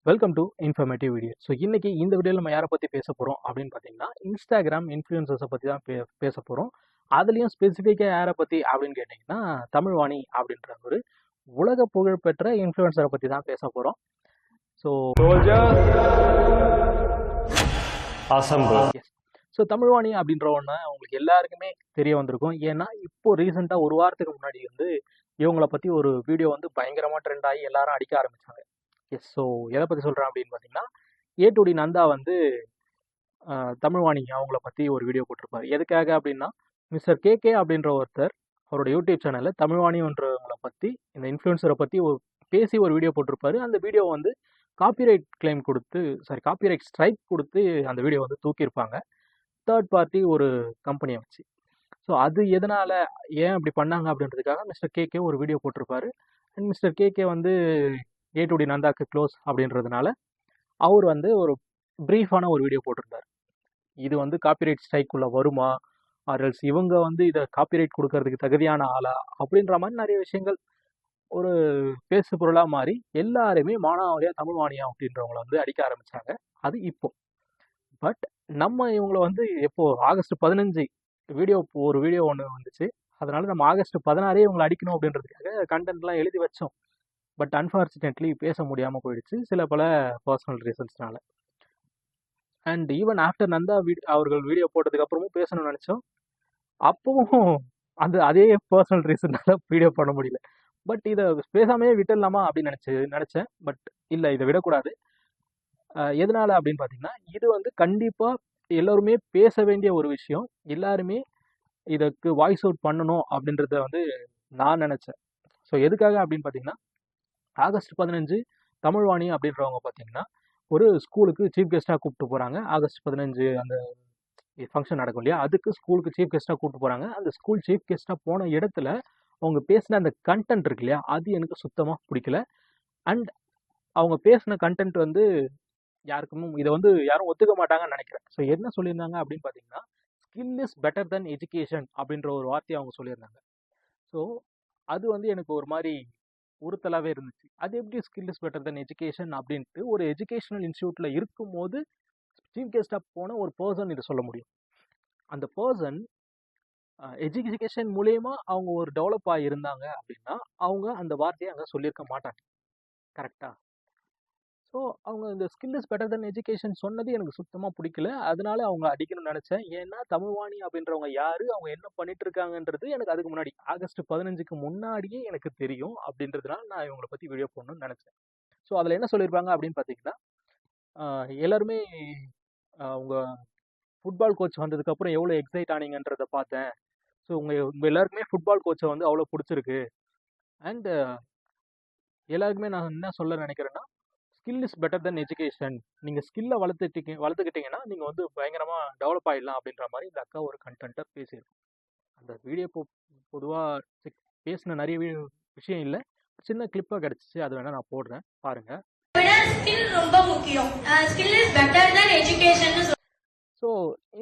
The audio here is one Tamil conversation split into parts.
Welcome to informative video. So இன்னைக்கு இந்த வீடியோவில் நம்ம யாரை பற்றி பேச போகிறோம் அப்படின்னு பார்த்தீங்கன்னா, இன்ஸ்டாகிராம் இன்ஃப்ளூயன்சர்ஸை பற்றி தான் பேச போகிறோம். அதுலேயும் ஸ்பெசிஃபிக்காக யாரை பற்றி அப்படின்னு கேட்டிங்கன்னா, தமிழ்வாணி அப்படின்ற ஒரு உலக புகழ்பெற்ற இன்ஃப்ளூயன்சரை பற்றி தான் பேச போகிறோம். ஸோ எஸ் ஸோ தமிழ்வாணி அப்படின்றவொன்னே உங்களுக்கு எல்லாருக்குமே தெரிய வந்திருக்கும். ஏன்னா இப்போ ரீசெண்டாக ஒரு வாரத்துக்கு முன்னாடி வந்து இவங்களை பற்றி ஒரு வீடியோ வந்து பயங்கரமாக ட்ரெண்ட் ஆகி எல்லாரும் அடிக்க ஆரம்பித்தாங்க. எஸ் ஸோ எதை பற்றி சொல்கிறேன் அப்படின்னு பார்த்தீங்கன்னா, ஏ2டி நந்தா வந்து தமிழ்வாணி அவங்கள பற்றி ஒரு வீடியோ போட்டிருப்பார். எதுக்காக அப்படின்னா, மிஸ்டர் கேகே அப்படின்ற ஒருத்தர் அவரோட யூடியூப் சேனலில் தமிழ்வாணின்றவங்களை பற்றி இந்த இன்ஃப்ளூயன்சரை பற்றி பேசி ஒரு வீடியோ போட்டிருப்பாரு. அந்த வீடியோ வந்து காப்பிரைட் கிளைம் கொடுத்து காப்பிரைட் ஸ்ட்ரைக் கொடுத்து அந்த வீடியோ வந்து தூக்கியிருப்பாங்க, தேர்ட் பார்ட்டி ஒரு கம்பெனியை வச்சு. ஸோ அது எதனால் ஏன் அப்படி பண்ணாங்க அப்படின்றதுக்காக மிஸ்டர் கேகே ஒரு வீடியோ போட்டிருப்பாரு. அண்ட் மிஸ்டர் கேகே வந்து ஏ2டி நந்தாக்கு க்ளோஸ் அப்படின்றதுனால அவர் வந்து ஒரு ப்ரீஃபான ஒரு வீடியோ போட்டிருந்தார். இது வந்து காப்பிரைட் ஸ்ட்ரைக்குள்ளே வருமா, ஆர்எல்ஸ் இவங்க வந்து இதை காப்பிரைட் கொடுக்கறதுக்கு தகுதியான ஆளா அப்படின்ற மாதிரி நிறைய விஷயங்கள் ஒரு பேசு பொருளாக மாறி எல்லாருமே மானாவாரியா தமிழ்வாணியா அப்படின்றவங்கள வந்து அடிக்க ஆரம்பிச்சாங்க. அது இப்போ பட் நம்ம இவங்களை வந்து எப்போ ஆகஸ்ட் 15 ஒரு வீடியோ ஒன்று வந்துச்சு. அதனால நம்ம ஆகஸ்ட் 16 இவங்களை அடிக்கணும் அப்படின்றதுக்காக கண்டென்ட்லாம் எழுதி வச்சோம். பட் அன்ஃபார்ச்சுனேட்லி பேச முடியாமல் போயிடுச்சு சில பல பர்சனல் ரீசன்ஸ்னால. அண்ட் ஈவன் ஆஃப்டர் நந்தா அவர்கள் வீடியோ போட்டதுக்கு அப்புறமும் பேசணும்னு நினச்சோம். அப்பவும் அதே பர்சனல் ரீசன்னால வீடியோ பண்ண முடியல. பட் இதை பேசாமையே விட்டுடலாமா அப்படின்னு நினச்சேன். பட் இல்லை, இதை விடக்கூடாது. எதனால அப்படின்னு பார்த்தீங்கன்னா, இது வந்து கண்டிப்பாக எல்லோருமே பேச வேண்டிய ஒரு விஷயம். எல்லாருமே இதுக்கு வாய்ஸ் அவுட் பண்ணணும் அப்படின்றத வந்து நான் நினச்சேன். ஸோ எதுக்காக அப்படின்னு பார்த்தீங்கன்னா, ஆகஸ்ட் 15 தமிழ்வாணி அப்படின்றவங்க பார்த்தீங்கன்னா ஒரு ஸ்கூலுக்கு சீஃப் கெஸ்ட்டாக கூப்பிட்டு போகிறாங்க. ஆகஸ்ட் 15 அந்த ஃபங்க்ஷன் நடக்கும் இல்லையா, அதுக்கு ஸ்கூலுக்கு சீஃப் கெஸ்ட்டாக கூப்பிட்டு போகிறாங்க. அந்த ஸ்கூல் சீஃப் கெஸ்ட்டாக போன இடத்துல அவங்க பேசின அந்த கண்டென்ட் இருக்கு இல்லையா, அது எனக்கு சுத்தமாக பிடிக்கல. அண்ட் அவங்க பேசின கண்டென்ட் வந்து இதை வந்து யாரும் ஒத்துக்க மாட்டாங்கன்னு நினைக்கிறேன். ஸோ என்ன சொல்லியிருந்தாங்க அப்படின்னு பார்த்தீங்கன்னா, skill is better then education அப்படின்ற ஒரு வார்த்தையை அவங்க சொல்லியிருந்தாங்க. ஸோ அது வந்து எனக்கு ஒரு மாதிரி உறுத்தலாகவே இருந்துச்சு. அது எப்படி skill is better then education அப்படின்ட்டு ஒரு எஜுகேஷனல் இன்ஸ்டியூட்டில் இருக்கும்போது சீஃப் கெஸ்ட்டாக போன ஒரு பர்சன் இதை சொல்ல முடியும். அந்த பர்சன் எஜுகேஷன் மூலயமா அவங்க ஒரு டெவலப் ஆகியிருந்தாங்க அப்படின்னா அவங்க அந்த வார்த்தையை அங்கே சொல்லியிருக்க மாட்டாங்க. கரெக்டாக? ஸோ அவங்க இந்த skill is better then education சொன்னது எனக்கு சுத்தமாக பிடிக்கல. அதனால அவங்க அடிக்கணும்னு நினச்சேன். ஏன்னா தமிழ்வாணி அப்படின்றவங்க யார், அவங்க என்ன பண்ணிட்டு இருக்காங்கன்றது எனக்கு அதுக்கு முன்னாடி ஆகஸ்ட் 15க்கு முன்னாடியே எனக்கு தெரியும். அப்படின்றதுனால நான் இவங்களை பற்றி வீடியோ போடணும்னு நினச்சேன். ஸோ அதில் என்ன சொல்லியிருப்பாங்க அப்படின்னு பார்த்தீங்கன்னா, எல்லாருமே அவங்க ஃபுட்பால் கோச் வந்ததுக்கப்புறம் எவ்வளோ எக்ஸைட் ஆனீங்கன்றதை பார்த்தேன். ஸோ உங்கள் எல்லாருக்குமே ஃபுட்பால் கோச்சை வந்து அவ்வளோ பிடிச்சிருக்கு. அண்ட் எல்லாருக்குமே நான் என்ன சொல்ல நினைக்கிறேன்னா, skill is better then education. நீங்கள் ஸ்கில்லை வளர்த்துக்கிட்டீங்கன்னா நீங்கள் வந்து பயங்கரமாக டெவலப் ஆகிடலாம் அப்படின்ற மாதிரி இந்த அக்கா ஒரு கண்டென்ட்டை பேசியிருக்கோம். அந்த வீடியோ பொதுவாக பேசின நிறைய விஷயம் இல்லை, சின்ன கிளிப்பாக கிடச்சிச்சு. அது வேணால் நான் போடுறேன், பாருங்கள். ரொம்ப முக்கியம். Skill is better then education. So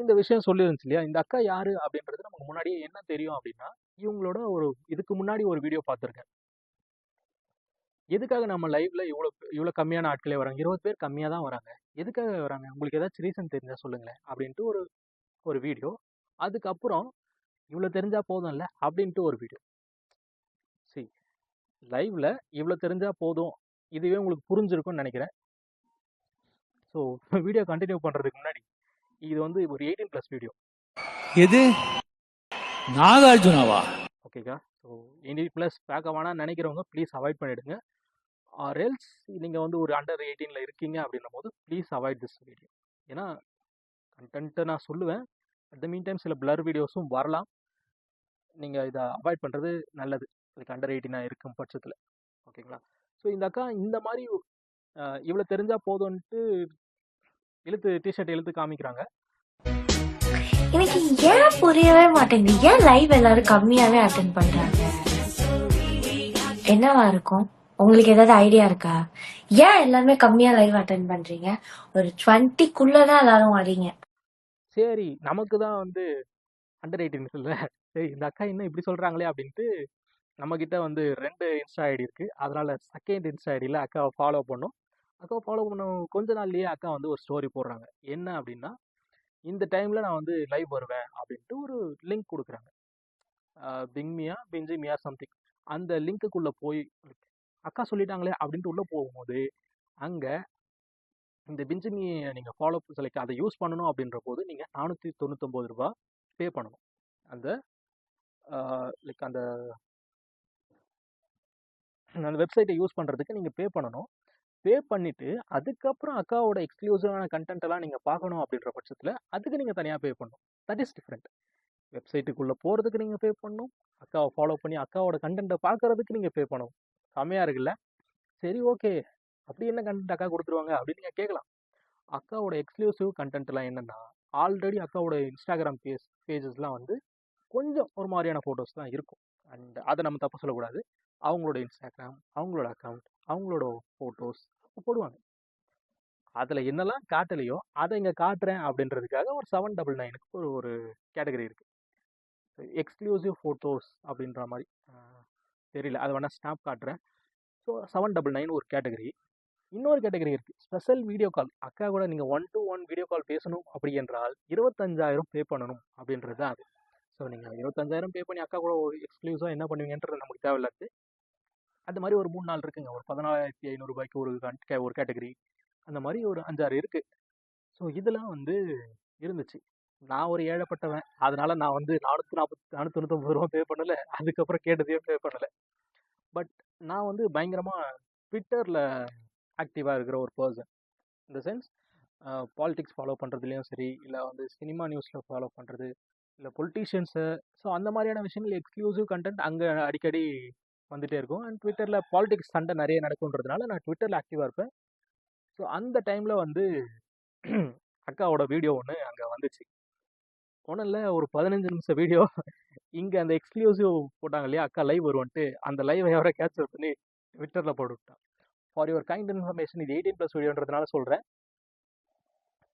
இந்த விஷயம் சொல்லிருந்துச்சு இல்லையா, இந்த அக்கா யாரு அப்படின்றது நமக்கு முன்னாடியே என்ன தெரியும் அப்படின்னா, இவங்களோட இதுக்கு முன்னாடி ஒரு வீடியோ பார்த்துருக்கேன். எதுக்காக நம்ம லைவ்ல இவ்வளோ கம்மியான ஆட்களே வராங்க, 20 பேர் கம்மியாக தான் வராங்க, எதுக்காக வராங்க, உங்களுக்கு ஏதாச்சும் ரீசன் தெரிஞ்சா சொல்லுங்களேன் அப்படின்ட்டு ஒரு வீடியோ. அதுக்கப்புறம் இவ்வளோ தெரிஞ்சா போதும்ல அப்படின்ட்டு ஒரு வீடியோ. சரி, லைவ்ல இவ்வளோ தெரிஞ்சா போதும், இதுவே உங்களுக்கு புரிஞ்சிருக்கும்னு நினைக்கிறேன். ஸோ வீடியோ கண்டினியூ பண்ணுறதுக்கு முன்னாடி, இது வந்து ஒரு 18+ வீடியோ. எது நாகார்ஜுனாவா? ஓகேக்கா. ஸோ 18+ பார்க்க வேணாம்னு நினைக்கிறவங்க ப்ளீஸ் அவாய்ட் பண்ணிவிடுங்க. ஆர் எல்ஸ் நீங்கள் வந்து ஒரு அண்டர் 18 இருக்கீங்க அப்படின்னும் போது ப்ளீஸ் அவாய்ட் திஸ் வீடியோ. ஏன்னா கண்டென்ட்டை நான் சொல்லுவேன், அட் த மீன் டைம் சில பிளர் வீடியோஸும் வரலாம். நீங்கள் இதை அவாய்ட் பண்ணுறது நல்லது, அதுக்கு அண்டர் 18 இருக்கும் பட்சத்தில். ஓகேங்களா? ஸோ இந்த அக்கா இந்த மாதிரி இவ்வளோ தெரிஞ்சால் போதும்ன்ட்டு டிஷர்ட் இழுத்து காமிக்கிறாங்க. எனக்கு ஏன் புரியவே மாட்டேங்குது, ஏன் லைவ் எல்லாரும் கம்மியாவே அட்டென்ட் பண்றாங்க? என்னவா இருக்கும்? உங்களுக்கு ஏதாவது ஐடியா இருக்கா? ஏன் எல்லாருமே கம்மியா லைவ் அட்டென்ட் பண்றீங்க? ஒரு 20க்குள்ளதான் எல்லாரும் வரீங்க. சரி, நமக்கு தான் வந்து அண்டர் 18 இல்லை. சரி, இந்த அக்கா என்ன இப்படி சொல்கிறாங்களே அப்படின்ட்டு நம்மக்கிட்ட வந்து 2 இன்ஸ்டா ஐடி இருக்குது. அதனால் செகண்ட் இன்ஸ்டா ஐடியில் அக்காவை ஃபாலோ பண்ணோம். அக்காவை ஃபாலோ பண்ண கொஞ்ச நாள்லயே அக்கா வந்து ஒரு ஸ்டோரி போடுறாங்க. என்ன அப்படின்னா, இந்த டைம்ல நான் வந்து லைவ் வருவேன் அப்படின்ட்டு ஒரு லிங்க் குடுக்குறாங்க. பிங்மியா, பிஞ்சிமியா சம்திங். அந்த லிங்க்குக்குள்ள போய் அக்கா சொல்லிட்டாங்களே அப்படின்ட்டு உள்ள போகும்போது, அங்க இந்த பிஞ்சிமிய நீங்க ஃபாலோ லைக் அத யூஸ் பண்ணணும் அப்படின்ற போது நீங்க ரூ. 499 பே பண்ணணும். அந்த லைக் அந்த அந்த வெப்சைட்ட யூஸ் பண்றதுக்கு நீங்க பே பண்ணணும். பே பண்ணிட்டு, அதுக்கப்புறம் அக்காவோட எக்ஸ்க்ளூசிவான கன்டென்ட் எல்லாம் நீங்க பார்க்கணும் அப்படின்ற பட்சத்துல, அதுக்கு நீங்க தனியா பே பண்ணணும். That is different. வெப்சைட்டுக்குள்ள போறதுக்கு நீங்க பே பண்ணணும். அக்காவ ஃபாலோ பண்ணி அக்காவோட கன்டென்ட்ட பார்க்கறதுக்கு நீங்க பே பண்ணணும். செமையா இருக்குல்ல? சரி ஓகே. அப்படி என்ன கன்டென்ட் அக்கா குடுத்துருவாங்க அப்படின்னு நீங்க கேட்கலாம். அக்காவோட எக்ஸ்க்ளூசிவ் கன்டென்ட் எல்லாம் என்னன்னா, ஆல்ரெடி அக்காவோட இன்ஸ்டாகிராம் பேஜஸ்லாம் வந்து கொஞ்சம் ஒரு மாதிரியான ஃபோட்டோஸ் தான் இருக்கும். அண்ட் அத நம்ம தப்பு சொல்லக்கூடாது. அவங்களோட இன்ஸ்டாகிராம், அவங்களோட அக்கவுண்ட், அவங்களோட ஃபோட்டோஸ் போடுவாங்க. அதுல என்னெல்லாம் காட்டலையோ, அத இங்க காட்டுறேன் அப்படின்றதுக்காக ஒரு 799க்கு ஒரு ஒரு கேட்டகரி இருக்கு. எக்ஸ்க்ளூசிவ் ஃபோட்டோஸ் அப்படின்ற மாரி. தெரியல. அத வேணா ஸ்னாப் காட்டுறேன். ஸோ 799 ஒரு கேட்டகரி. இன்னொரு கேட்டகரி இருக்கு. Special video call. அக்கா கூட நீங்க 1 to 1 வீடியோ கால் பேசணும் அப்படி என்றால் 25,000 பே பண்ணணும் அப்படின்றது தான் அது. ஸோ நீங்க 25,000 பே பண்ணி அக்கா கூட எக்ஸ்க்ளூசிவா என்ன பண்ணுவீங்கன்றது நமக்கு தேவையில்லாது. அந்த மாதிரி ஒரு 3, 4 இருக்குங்க. ஒரு 14,500 ஒரு கேட்டகரி. அந்த மாதிரி ஒரு 5, 6 இருக்கு. ஸோ இதெல்லாம் வந்து இருந்துச்சு. நான் ஒரு ஏழைப்பட்டவன். அதனால நான் வந்து ரூ. 499 பே பண்ணல. அதுக்கப்புறம் கேட்டதையும் பே பண்ணல. பட் நான் வந்து பயங்கரமா ட்விட்டர்ல ஆக்டிவா இருக்கிற ஒரு பர்சன். இந்த சென்ஸ் பாலிடிக்ஸ் ஃபாலோ பண்றதுலயும் சரி, இல்ல வந்து சினிமா நியூஸ்ல ஃபாலோ பண்றது, இல்ல பொலிட்டீஷியன்ஸு. ஸோ அந்த மாதிரியான விஷயங்கள் எக்ஸ்க்ளூசிவ் கண்டென்ட் அங்க அடிக்கடி வந்துட்டே இருக்கும். அண்ட் ட்விட்டர்ல பாலிடிக்ஸ் சண்டை நிறைய நடக்குன்றதுனால நான் ட்விட்டர்ல ஆக்டிவா இருப்பேன். ஸோ அந்த டைம்ல வந்து அக்காவோட வீடியோ ஒன்று அங்க வந்துச்சு. ஒன்றும் இல்லை, ஒரு 15 நிமிஷம் வீடியோ. இங்க அந்த எக்ஸ்க்ளூசிவ் போட்டாங்க இல்லையா, அக்கா லைவ் வருவான்ட்டு, அந்த லைவை யாரோ கேப்சர் பண்ணி ட்விட்டர்ல போட்டு விட்டான். ஃபார் யுவர் கைண்ட் இன்ஃபர்மேஷன், இது 18+ வீடியோன்றதுனால சொல்றேன்.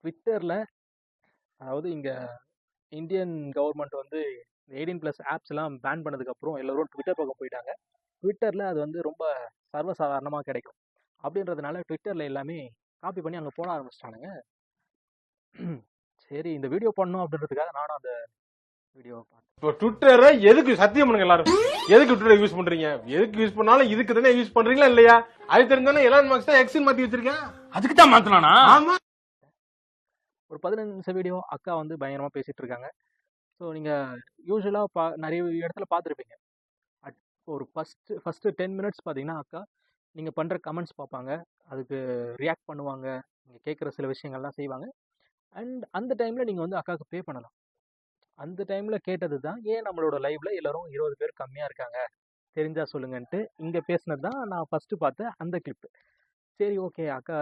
ட்விட்டர்ல, அதாவது இங்க இந்தியன் கவர்மெண்ட் வந்து 18+ ஆப்ஸ் எல்லாம் பேன் பண்ணதுக்கு அப்புறம் எல்லாரும் ட்விட்டர் பக்கம் போயிட்டாங்க. ட்விட்டர்ல அது வந்து ரொம்ப சர்வசாதாரணமா கிடைக்கும். அப்படின்றதுனால ட்விட்டர்ல எல்லாமே காப்பி பண்ணி அங்க போட ஆரம்பிச்சிட்டானுங்க. சரி, இந்த வீடியோ பண்ணணும் அப்படின்றதுக்காக நானும் அந்த வீடியோவை பார்த்தேன். இப்போ ட்விட்டரை எதுக்கு சத்தியம் பண்ணுங்க எல்லாரும்? எதுக்கு ட்விட்டர் யூஸ் பண்றீங்க? எதுக்கு யூஸ் பண்ணாலும் இதுக்கு தானே யூஸ் பண்றீங்களா இல்லையா? அது தெரிஞ்சானே எலான் மார்க்ஸ் தான் எக்ஸின் மாத்தி வச்சிருக்கேன். அதுக்கு தான் மாத்தலானா? ஆமா. ஒரு 15 நிமிஷம் வீடியோ அக்கா வந்து பயங்கரமா பேசிட்டு இருக்காங்க. ஸோ நீங்க யூஸ்வலா நிறைய இடத்துல பார்த்துருப்பீங்க. ஒரு ஃபர்ஸ்ட் 10 மினிட்ஸ் பார்த்தீங்கன்னா அக்கா நீங்க பண்ற கமெண்ட்ஸ் பார்ப்பாங்க, அதுக்கு ரியாக்ட் பண்ணுவாங்க, நீங்க கேட்குற சில விஷயங்கள்லாம் செய்வாங்க. அண்ட் அந்த டைம்ல நீங்க வந்து அக்காவுக்கு பே பண்ணலாம். அந்த டைம்ல கேட்டது தான், ஏன் நம்மளோட லைவ்ல எல்லாரும் 20 பேர் கம்மியா இருக்காங்க, தெரிஞ்சா சொல்லுங்கன்ட்டு இங்க பேசினது தான் நான் ஃபர்ஸ்ட் பார்த்த அந்த கிளிப். சரி ஓகே, அக்கா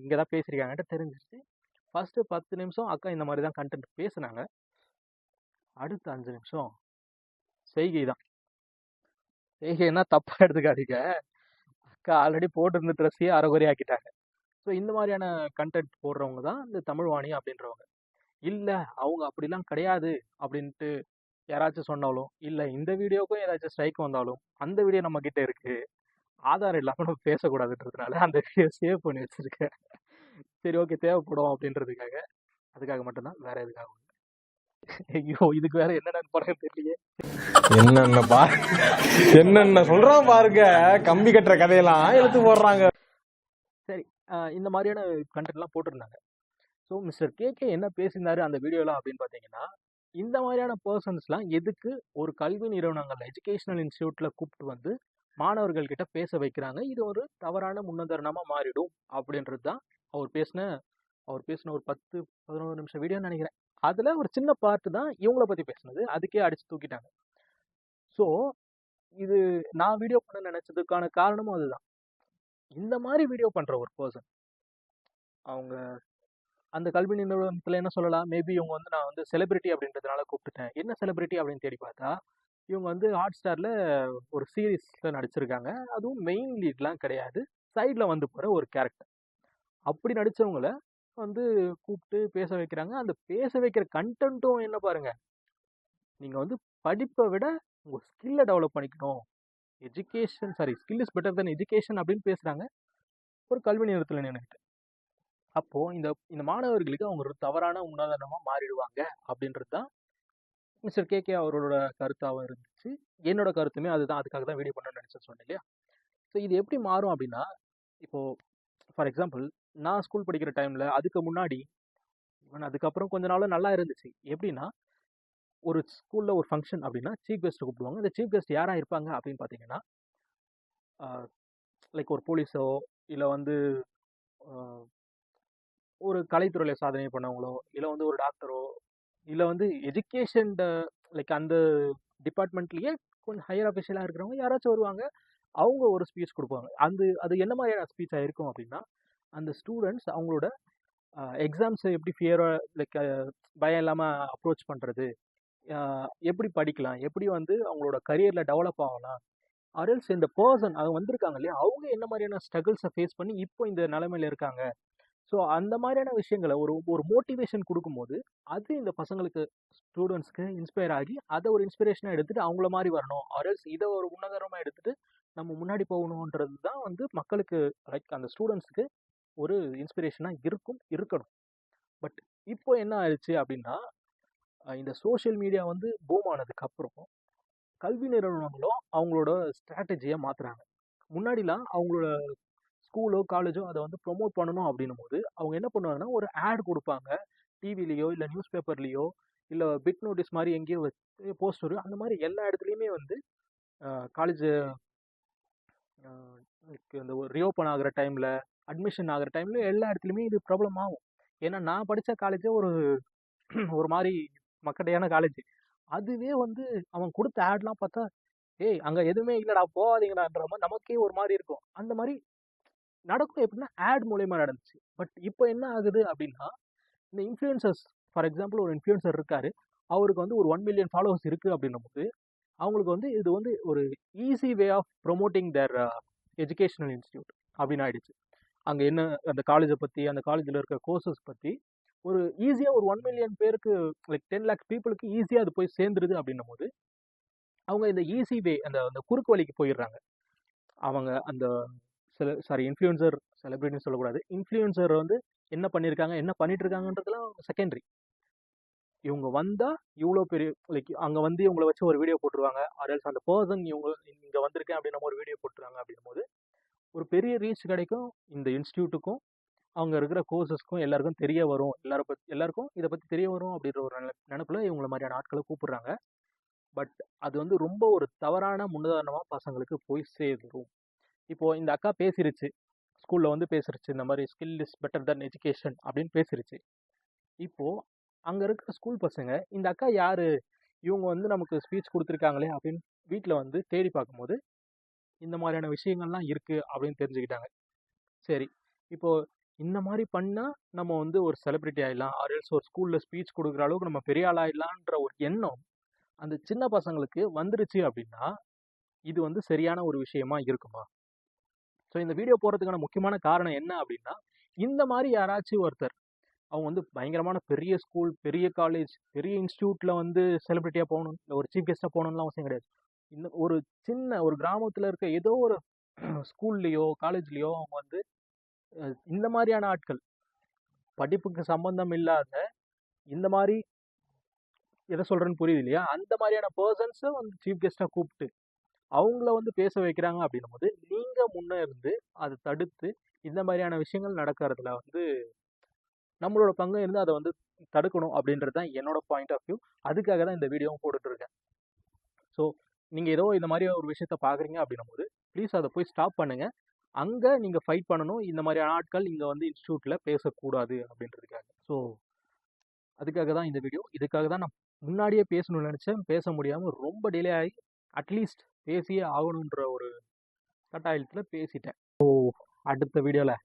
இங்க தான் பேசியிருக்காங்கன்ட்டு தெரிஞ்சிருச்சு. ஃபர்ஸ்ட் 10 நிமிஷம் அக்கா இந்த மாதிரி தான் கண்டென்ட் பேசுனாங்க. அடுத்த 5 நிமிஷம் செய்கை தான். செய்கைன்னா தப்பா எடுத்துக்காதீங்க. அக்கா ஆல்ரெடி போட்டிருந்த ட்ரெஸ்ஸையே அரைகுறை ஆக்கிட்டாங்க. ஸோ இந்த மாதிரியான கண்டென்ட் போடுறவங்க தான் இந்த தமிழ்வாணி அப்படின்றவங்க. இல்ல அவங்க அப்படிலாம் கிடையாது அப்படின்ட்டு யாராச்சும் சொன்னாலும், இல்ல இந்த வீடியோக்கும் ஏதாச்சும் ஸ்ட்ரைக் வந்தாலும், அந்த வீடியோ நம்ம கிட்ட இருக்கு, ஆதாரம் இல்லாம நம்ம பேசக்கூடாதுன்றதுனால அந்த வீடியோ சேவ் பண்ணி வச்சிருக்கேன். சரி ஓகே, தேவைப்படும் அப்படின்றதுக்காக. அதுக்காக மட்டும்தான், வேற எதுக்காக. ஐயோ, இதுக்கு வேற என்னென்ன படம் தெரியலையே. என்னென்ன சொல்றான் பாருங்க, கம்பி கட்டுற கதையெல்லாம் எடுத்து போடுறாங்க. சரி, இந்த மாதிரியான கண்டென்ட்லாம் போட்டிருந்தாங்க. ஸோ மிஸ்டர் கேகே என்ன பேசியிருந்தாரு அந்த வீடியோலாம் அப்படின்னு பார்த்தீங்கன்னா, இந்த மாதிரியான பர்சன்ஸ்லாம் எதுக்கு ஒரு கல்வி நிறுவனங்கள் எஜுகேஷனல் இன்ஸ்டியூட்ல கூப்பிட்டு வந்து மாணவர்கள் கிட்ட பேச வைக்கிறாங்க, இது ஒரு தவறான முன்னுதாரணமா மாறிடும் அப்படின்றது தான் அவர் பேசின ஒரு 10-11 நிமிஷம் வீடியோன்னு நினைக்கிறேன். அதுல ஒரு சின்ன பார்ட் தான் இவங்கள பத்தி பேசினது, அதுக்கே அடிச்சு தூக்கிட்டாங்க. ஸோ இது நான் வீடியோ பண்ண நினைச்சதுக்கான காரணமும் அதுதான். இந்த மாதிரி வீடியோ பண்ற ஒரு பர்சன், அவங்க அந்த கல்வி நிறுவனத்துல என்ன சொல்லலாம், மேபி இவங்க வந்து நான் வந்து செலிபிரிட்டி அப்படின்றதுனால கூப்பிட்டுட்டேன். என்ன செலிபிரிட்டி அப்படின்னு தேடி பார்த்தா, இவங்க வந்து ஹாட் ஸ்டார்ல ஒரு சீரீஸ்ல நடிச்சிருக்காங்க. அதுவும் மெயின் லீட்லாம் கிடையாது, சைட்ல வந்து போற ஒரு கேரக்டர். அப்படி நடிச்சவங்கள வந்து கூப்பிட்டு பேச வைக்கிறாங்க. அந்த பேச வைக்கிற கண்டென்ட்டும் என்ன பாருங்க, நீங்க வந்து படிப்பை விட உங்க ஸ்கில்லை டெவலப் பண்ணிக்கணும், skill is better then education அப்படின்னு பேசுறாங்க. ஒரு கல்வி நிறுவனத்தில் நின்றுக்கிட்டு. அப்போ இந்த இந்த மாணவர்களுக்கு அவங்க ஒரு தவறான உதாரணமா மாறிடுவாங்க அப்படின்றது தான் மிஸ்டர் கேகே அவரோட கருத்தாகவும் இருந்துச்சு. என்னோட கருத்துமே அதுதான். அதுக்காக தான் வீடியோ பண்ணணும்னு நினைச்சேன் சொன்னேன் இல்லையா? ஸோ இது எப்படி மாறும் அப்படின்னா, இப்போ ஃபார் எக்ஸாம்பிள் நான் ஸ்கூல் படிக்கிற டைம்ல அதுக்கு முன்னாடி அதுக்கப்புறம் கொஞ்ச நாள் நல்லா இருந்துச்சு. எப்படின்னா, ஒரு ஸ்கூல்ல ஒரு ஃபங்க்ஷன் அப்படின்னா சீஃப் கெஸ்ட் கூப்பிடுவாங்க. இந்த சீஃப் கெஸ்ட் யாரா இருப்பாங்க அப்படின்னு பார்த்தீங்கன்னா, லைக் ஒரு போலீஸோ இல்லை வந்து ஆஹ், ஒரு கலைத்துறையில சாதனை பண்ணவங்களோ, இல்லை வந்து ஒரு டாக்டரோ, இல்லை வந்து எஜுகேஷன் லைக் அந்த டிபார்ட்மெண்ட்லயே கொஞ்சம் ஹையர் அஃபிஷியலாக இருக்கிறவங்க யாராச்சும் வருவாங்க. அவங்க ஒரு ஸ்பீச் கொடுப்பாங்க. அது என்ன மாதிரியான ஸ்பீச்சாக இருக்கும் அப்படின்னா, அந்த ஸ்டூடெண்ட்ஸ் அவங்களோட எக்ஸாம்ஸை எப்படி லைக் பயம் இல்லாமல் அப்ரோச் பண்ணுறது, எப்படி படிக்கலாம், எப்படி வந்து அவங்களோட கரியரில் டெவலப் ஆகலாம், அரல்ஸ் இந்த பர்சன் அவங்க வந்திருக்காங்க இல்லையா, அவங்க என்ன மாதிரியான ஸ்ட்ரகிள்ஸை ஃபேஸ் பண்ணி இப்போ இந்த நிலைமையில இருக்காங்க. ஸோ அந்த மாதிரியான விஷயங்களை ஒரு ஒரு மோட்டிவேஷன் கொடுக்கும்போது அது இந்த பசங்களுக்கு ஸ்டூடெண்ட்ஸ்க்கு இன்ஸ்பயர் ஆகி அதை ஒரு இன்ஸ்பிரேஷனாக எடுத்துட்டு அவங்கள மாதிரி வரணும், அரல்ஸ் இதை ஒரு முன்னகரமாக எடுத்துட்டு நம்ம முன்னாடி போகணுன்றது தான் வந்து மக்களுக்கு லைக் அந்த ஸ்டூடெண்ட்ஸ்க்கு ஒரு இன்ஸ்பிரேஷனாக இருக்கணும். பட் இப்போ என்ன ஆயிடுச்சு அப்படின்னா, இந்த சோஷியல் மீடியா வந்து பூம் ஆனதுக்கு அப்புறம் கல்வி நிறுவனங்களும் அவங்களோட ஸ்ட்ராட்டஜியை மாத்துறாங்க. முன்னாடிலாம் அவங்களோட ஸ்கூலோ காலேஜோ அதை வந்து ப்ரொமோட் பண்ணணும் அப்படின்னும் போது அவங்க என்ன பண்ணுவாங்கன்னா ஒரு ஆட் கொடுப்பாங்க. டிவிலேயோ இல்லை நியூஸ் பேப்பர்லேயோ இல்லை பிட் நோட்டீஸ் மாதிரி எங்கேயோ வச்சு போஸ்டர் அந்த மாதிரி எல்லா இடத்துலையுமே வந்து காலேஜ் இந்த ஒரு ரியோப்பன் ஆகிற டைமில், அட்மிஷன் ஆகிற டைமில் எல்லா இடத்துலையுமே இது ப்ராப்ளம் ஆகும். ஏன்னா நான் படித்த காலேஜே ஒரு ஒரு மாதிரி மக்கட்டையான காலேஜ். அதுவே வந்து அவன் கொடுத்த ஆட்லாம் பார்த்தா, ஏய் அங்கே எதுவுமே இல்லைடா போகாதீங்கடான்ற மாதிரி நமக்கே ஒரு மாதிரி இருக்கும். அந்த மாதிரி நடக்கும். எப்படின்னா ஆட் மூலயமா நடந்துச்சு. பட் இப்போ என்ன ஆகுது அப்படின்னா, இந்த இன்ஃப்ளூயன்சர்ஸ் ஃபார் எக்ஸாம்பிள் ஒரு இன்ஃப்ளூயன்சர் இருக்காரு, அவருக்கு வந்து ஒரு 1 மில்லியன் ஃபாலோவர்ஸ் இருக்குது அப்படின்னும் போது அவங்களுக்கு வந்து இது வந்து ஒரு easy way of promoting their educational institute அப்படின்னு ஆயிடுச்சு. அங்கே என்ன அந்த காலேஜை பற்றி, அந்த காலேஜில் இருக்க கோர்சஸ் பற்றி ஒரு ஈஸியாக ஒரு 1 மில்லியன் பேருக்கு லைக் 10 லேக்ஸ் பீப்புளுக்கு ஈஸியாக அது போய் சேர்ந்துருது அப்படின்னும் போது அவங்க இந்த ஈஸி வே அந்த அந்த குறுக்கு வழிக்கு போயிடுறாங்க. அவங்க அந்த இன்ஃப்ளூயன்சர் செலிபிரிட்டின்னு சொல்லக்கூடாது, இன்ஃப்ளூயன்சர் வந்து என்ன பண்ணியிருக்காங்க என்ன பண்ணிட்டு இருக்காங்கன்றதுலாம் செகண்டரி. இவங்க வந்தா இவ்வளோ பெரிய லைக் அங்கே வந்து இவங்களை வச்சு ஒரு வீடியோ போட்டுருவாங்க, ஆர்எல்ஸ் அந்த பர்சன் இவங்க இங்கே வந்திருக்கேன் அப்படின்னு ஒரு வீடியோ போட்டுருவாங்க. அப்படின்னும் போது ஒரு பெரிய ரீச் கிடைக்கும் இந்த இன்ஸ்டியூட்டுக்கும், அவங்க இருக்கிற கோர்சஸ்க்கும் எல்லாருக்கும் தெரிய வரும், எல்லாருக்கும் இதை பற்றி தெரிய வரும் அப்படின்ற ஒரு நினைப்புல இவங்களை மாதிரியான ஆட்களை கூப்பிடுறாங்க. பட் அது வந்து ரொம்ப ஒரு தவறான முன்னுதாரணமாக பசங்களுக்கு போய் சேரும். இப்போ இந்த அக்கா பேசிருச்சு, ஸ்கூல்ல வந்து பேசிருச்சு, இந்த மாதிரி skill is better then education அப்படின்னு பேசிருச்சு. இப்போ அங்க இருக்கிற ஸ்கூல் பசங்க இந்த அக்கா யாரு, இவங்க வந்து நமக்கு ஸ்பீச் கொடுத்துருக்காங்களே அப்படின்னு வீட்டில் வந்து தேடி பார்க்கும்போது இந்த மாதிரியான விஷயங்கள்லாம் இருக்கு அப்படின்னு தெரிஞ்சுக்கிட்டாங்க. சரி, இப்போ இந்த மாதிரி பண்ணா நம்ம வந்து ஒரு செலிபிரிட்டி ஆயிடலாம், ஆர்எல்ஸ் ஒரு ஸ்கூல்ல ஸ்பீச் கொடுக்குற அளவுக்கு நம்ம பெரிய ஆள் ஆயிடலான்ற ஒரு எண்ணம் அந்த சின்ன பசங்களுக்கு வந்துருச்சு அப்படின்னா இது வந்து சரியான ஒரு விஷயமா இருக்குமா? ஸோ இந்த வீடியோ போடுறதுக்கான முக்கியமான காரணம் என்ன அப்படின்னா, இந்த மாதிரி யாராச்சும் ஒருத்தர் அவங்க வந்து பயங்கரமான பெரிய ஸ்கூல், பெரிய காலேஜ், பெரிய இன்ஸ்டியூட்ல வந்து செலிபிரிட்டியாக போகணும், இல்லை ஒரு சீஃப் கெஸ்ட்டாக போகணும்லாம் அவசியம் கிடையாது. இந்த ஒரு சின்ன ஒரு கிராமத்தில் இருக்க ஏதோ ஒரு ஸ்கூல்லையோ காலேஜ்லேயோ அவங்க வந்து இந்த மாதிரியான ஆட்கள், படிப்புக்கு சம்பந்தம் இல்லாத இந்த மாதிரி, எதை சொல்றேன்னு புரியுது இல்லையா, அந்த மாதிரியான பர்சன்ஸை வந்து சீஃப் கெஸ்ட்டாக கூப்பிட்டு அவங்கள வந்து பேச வைக்கிறாங்க அப்படின்னும் போது நீங்க முன்னே இருந்து அதை தடுத்து இந்த மாதிரியான விஷயங்கள் நடக்கிறதுல வந்து நம்மளோட பங்கு இருந்து அதை வந்து தடுக்கணும் அப்படின்றது தான் என்னோட பாயிண்ட் ஆஃப் வியூ. அதுக்காக தான் இந்த வீடியோவும் போட்டுட்டு இருக்கேன். ஸோ நீங்கள் ஏதோ இந்த மாதிரி ஒரு விஷயத்த பார்க்குறீங்க அப்படின்னும் போது ப்ளீஸ் அதை போய் ஸ்டாப் பண்ணுங்க. அங்கே நீங்கள் ஃபைட் பண்ணணும், இந்த மாதிரியான ஆட்கள் இங்கே வந்து இன்ஸ்டியூட்டில் பேசக்கூடாது அப்படின்றதுக்காக. ஸோ அதுக்காக தான் இந்த வீடியோ. இதுக்காக தான் நான் முன்னாடியே பேசணும்னு நினச்சேன், பேச முடியாமல் ரொம்ப டிலே ஆகி அட்லீஸ்ட் பேசியே ஆகணுன்ற ஒரு கட்டாயத்தில் பேசிட்டேன். ஸோ அடுத்த வீடியோவில்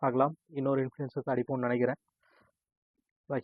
பார்க்கலாம். இன்னொரு இன்ஃப்ளூயன்சஸ் அடிப்போம்னு நினைக்கிறேன். பை.